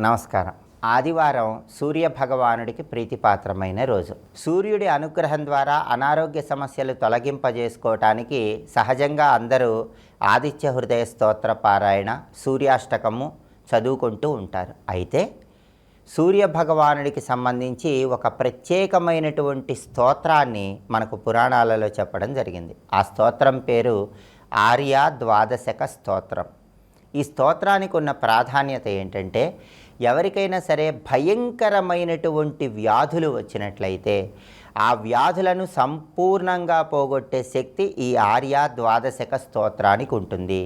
నమస్కారం. ఆదివారం సూర్య భగవానుడికి ప్రీతిపాత్రమైన రోజు. సూర్యుడి అనుగ్రహం ద్వారా అనారోగ్య సమస్యలు తొలగింపజేసుకోవటానికి సహజంగా అందరూ ఆదిత్య హృదయ స్తోత్ర పారాయణ, సూర్యాష్టకము చదువుకుంటూ ఉంటారు. అయితే సూర్య భగవానుడికి సంబంధించి ఒక ప్రత్యేకమైనటువంటి స్తోత్రాన్ని మనకు పురాణాలలో చెప్పడం జరిగింది. ఆ స్తోత్రం పేరు ఆర్య ద్వాదశక స్తోత్రం. ఈ స్తోత్రానికి ఉన్న ప్రాధాన్యత ఏంటంటే, ఎవరికైనా సరే భయంకరమైనటువంటి వ్యాధులు వచ్చినట్లయితే ఆ వ్యాధులను సంపూర్ణంగా పోగొట్టే శక్తి ఈ ఆర్య ద్వాదశక స్తోత్రానికి ఉంటుంది.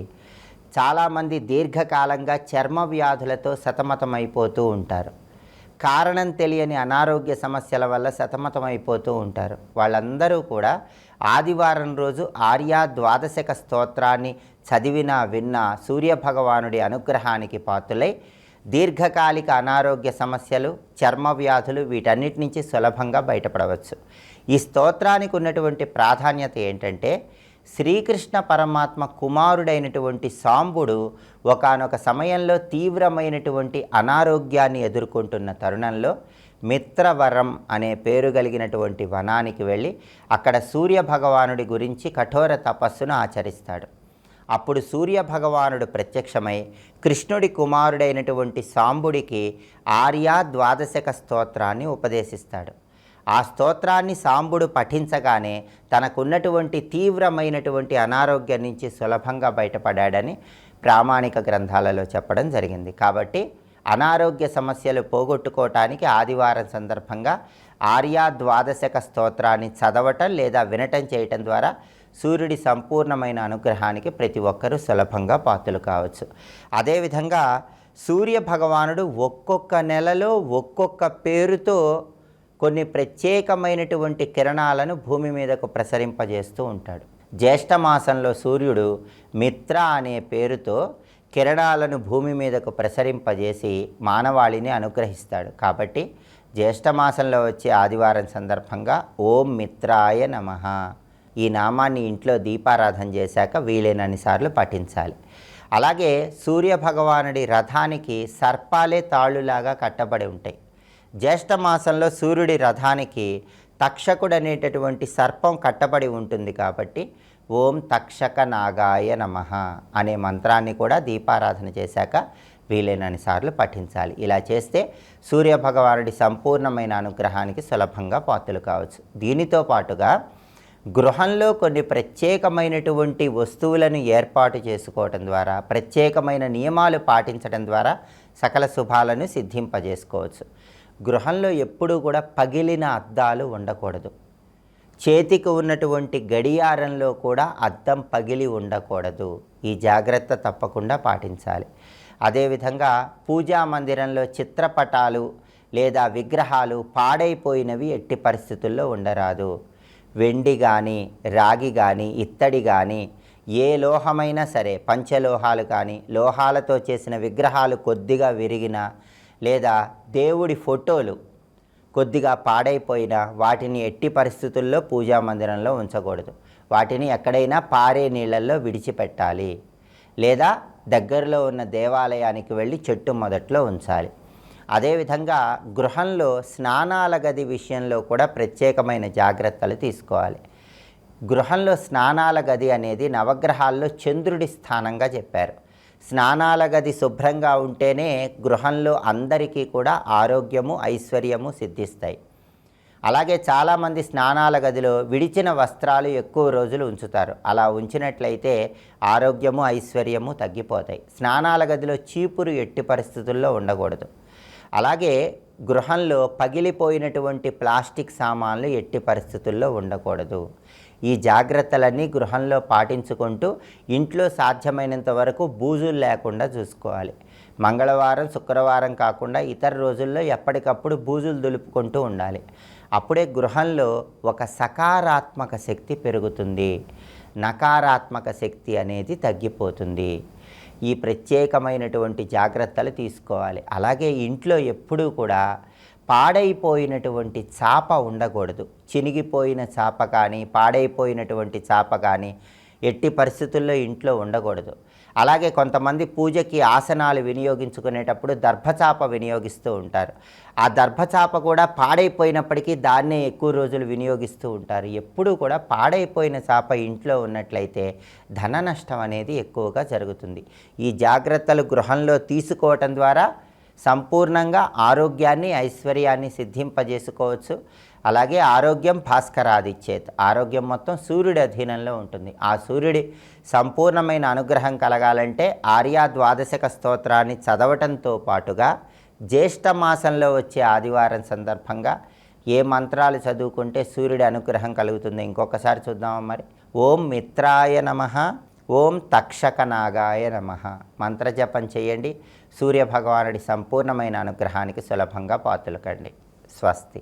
చాలామంది దీర్ఘకాలంగా చర్మ వ్యాధులతో సతమతమైపోతూ ఉంటారు. కారణం తెలియని అనారోగ్య సమస్యల వల్ల సతమతమైపోతూ ఉంటారు. వాళ్ళందరూ కూడా ఆదివారం రోజు ఆర్య ద్వాదశక స్తోత్రాన్ని చదివినా విన్నా సూర్యభగవానుడి అనుగ్రహానికి పాత్రులై దీర్ఘకాలిక అనారోగ్య సమస్యలు, చర్మ వ్యాధులు వీటన్నిటి నుంచి సులభంగా బయటపడవచ్చు. ఈ స్తోత్రానికి ఉన్నటువంటి ప్రాధాన్యత ఏంటంటే, శ్రీకృష్ణ పరమాత్మ కుమారుడైనటువంటి సాంబుడు ఒకానొక సమయంలో తీవ్రమైనటువంటి అనారోగ్యాన్ని ఎదుర్కొంటున్న తరుణంలో మిత్రవరం అనే పేరు కలిగినటువంటి వనానికి వెళ్ళి అక్కడ సూర్యభగవానుడి గురించి కఠోర తపస్సును ఆచరిస్తాడు. అప్పుడు సూర్యభగవానుడు ప్రత్యక్షమై కృష్ణుడి కుమారుడైనటువంటి సాంబుడికి ఆర్య ద్వాదశక స్తోత్రాన్ని ఉపదేశిస్తాడు. ఆ స్తోత్రాన్ని సాంబుడు పఠించగానే తనకున్నటువంటి తీవ్రమైనటువంటి అనారోగ్యం నుంచి సులభంగా బయటపడాడని ప్రామాణిక గ్రంథాలలో చెప్పడం జరిగింది. కాబట్టి అనారోగ్య సమస్యలు పోగొట్టుకోవటానికి ఆదివారం సందర్భంగా ఆర్య ద్వాదశక స్తోత్రాన్ని చదవటం లేదా వినటం చేయటం ద్వారా సూర్యుడి సంపూర్ణమైన అనుగ్రహానికి ప్రతి ఒక్కరూ సులభంగా పాత్రలు కావచ్చు. అదేవిధంగా సూర్య భగవానుడు ఒక్కొక్క నెలలో ఒక్కొక్క పేరుతో కొన్ని ప్రత్యేకమైనటువంటి కిరణాలను భూమి మీదకు ప్రసరింపజేస్తూ ఉంటాడు. జ్యేష్ఠమాసంలో సూర్యుడు మిత్ర అనే పేరుతో కిరణాలను భూమి మీదకు ప్రసరింపజేసి మానవాళిని అనుగ్రహిస్తాడు. కాబట్టి జ్యేష్ఠమాసంలో వచ్చే ఆదివారం సందర్భంగా ఓం మిత్రాయ నమః ఈ నామాన్ని ఇంట్లో దీపారాధన చేశాక వీలైనన్ని సార్లు పఠించాలి. అలాగే సూర్యభగవానుడి రథానికి సర్పాలే తాళ్ళులాగా కట్టబడి ఉంటాయి. జ్యేష్ఠమాసంలో సూర్యుడి రథానికి తక్షకుడు అనేటటువంటి సర్పం కట్టబడి ఉంటుంది. కాబట్టి ఓం తక్షక నాగాయ నమః అనే మంత్రాన్ని కూడా దీపారాధన చేశాక వీలైనన్ని సార్లు పఠించాలి. ఇలా చేస్తే సూర్యభగవానుడి సంపూర్ణమైన అనుగ్రహానికి సులభంగా పాత్రలు కావచ్చు. దీనితో పాటుగా గృహంలో కొన్ని ప్రత్యేకమైనటువంటి వస్తువులను ఏర్పాటు చేసుకోవటం ద్వారా, ప్రత్యేకమైన నియమాలు పాటించడం ద్వారా సకల శుభాలను సిద్ధింపజేసుకోవచ్చు. గృహంలో ఎప్పుడూ కూడా పగిలిన అద్దాలు ఉండకూడదు. చేతికి ఉన్నటువంటి గడియారంలో కూడా అద్దం పగిలి ఉండకూడదు. ఈ జాగ్రత్త తప్పకుండా పాటించాలి. అదేవిధంగా పూజా మందిరంలో చిత్రపటాలు లేదా విగ్రహాలు పాడైపోయినవి ఎట్టి పరిస్థితుల్లో ఉండరాదు. వెండి కానీ, రాగి కానీ, ఇత్తడి కానీ, ఏ లోహమైనా సరే, పంచలోహాలు కానీ, లోహాలతో చేసిన విగ్రహాలు కొద్దిగా విరిగిన లేదా దేవుడి ఫోటోలు కొద్దిగా పాడైపోయిన వాటిని ఎట్టి పరిస్థితుల్లో పూజా మందిరంలో ఉంచకూడదు. వాటిని ఎక్కడైనా పారే నీళ్ళల్లో విడిచిపెట్టాలి లేదా దగ్గరలో ఉన్న దేవాలయానికి వెళ్ళి చెట్టు మొదట్లో ఉంచాలి. అదేవిధంగా గృహంలో స్నానాల గది విషయంలో కూడా ప్రత్యేకమైన జాగ్రత్తలు తీసుకోవాలి. గృహంలో స్నానాల గది అనేది నవగ్రహాల్లో చంద్రుడి స్థానంగా చెప్పారు. స్నానాల గది శుభ్రంగా ఉంటేనే గృహంలో అందరికీ కూడా ఆరోగ్యము, ఐశ్వర్యము సిద్ధిస్తాయి. అలాగే చాలామంది స్నానాల గదిలో విడిచిన వస్త్రాలు ఎక్కువ రోజులు ఉంచుతారు. అలా ఉంచినట్లయితే ఆరోగ్యము, ఐశ్వర్యము తగ్గిపోతాయి. స్నానాల గదిలో చీపురు ఎట్టి పరిస్థితుల్లో ఉండకూడదు. అలాగే గృహంలో పగిలిపోయినటువంటి ప్లాస్టిక్ సామాన్లు ఎట్టి పరిస్థితుల్లో ఉండకూడదు. ఈ జాగ్రత్తలన్నీ గృహంలో పాటించుకుంటూ ఇంట్లో సాధ్యమైనంత వరకు బూజులు లేకుండా చూసుకోవాలి. మంగళవారం, శుక్రవారం కాకుండా ఇతర రోజుల్లో ఎప్పటికప్పుడు బూజులు దులుపుకుంటూ ఉండాలి. అప్పుడే గృహంలో ఒక సకారాత్మక శక్తి పెరుగుతుంది, నకారాత్మక శక్తి అనేది తగ్గిపోతుంది. ఈ ప్రత్యేకమైనటువంటి జాగ్రత్తలు తీసుకోవాలి. అలాగే ఇంట్లో ఎప్పుడూ కూడా పాడైపోయినటువంటి చాప ఉండకూడదు. చినిగిపోయిన చాప కానీ, పాడైపోయినటువంటి చాప కానీ ఎట్టి పరిస్థితుల్లో ఇంట్లో ఉండకూడదు. అలాగే కొంతమంది పూజకి ఆసనాలు వినియోగించుకునేటప్పుడు దర్భచాప వినియోగిస్తూ ఉంటారు. ఆ దర్భచాప కూడా పాడైపోయినప్పటికీ దాన్నే ఎక్కువ రోజులు వినియోగిస్తూ ఉంటారు. ఎప్పుడూ కూడా పాడైపోయిన చాప ఇంట్లో ఉన్నట్లయితే ధన నష్టం అనేది ఎక్కువగా జరుగుతుంది. ఈ జాగ్రత్తలు గృహంలో తీసుకోవటం ద్వారా సంపూర్ణంగా ఆరోగ్యాన్ని, ఐశ్వర్యాన్ని సిద్ధింపజేసుకోవచ్చు. అలాగే ఆరోగ్యం భాస్కరాదిచ్చేత్, ఆరోగ్యం మొత్తం సూర్యుడి అధీనంలో ఉంటుంది. ఆ సూర్యుడి సంపూర్ణమైన అనుగ్రహం కలగాలంటే ఆర్యా ద్వాదశక స్తోత్రాన్ని చదవటంతో పాటుగా జ్యేష్ఠ మాసంలో వచ్చే ఆదివారం సందర్భంగా ఏ మంత్రాలు చదువుకుంటే సూర్యుడి అనుగ్రహం కలుగుతుంది ఇంకొకసారి చూద్దామా మరి. ఓం మిత్రాయ నమః, ఓం తక్షకనాగాయ నమః మంత్రజపం చేయండి. సూర్యభగవానుడి సంపూర్ణమైన అనుగ్రహానికి సులభంగా పాత్రలు కండి. స్వస్తి.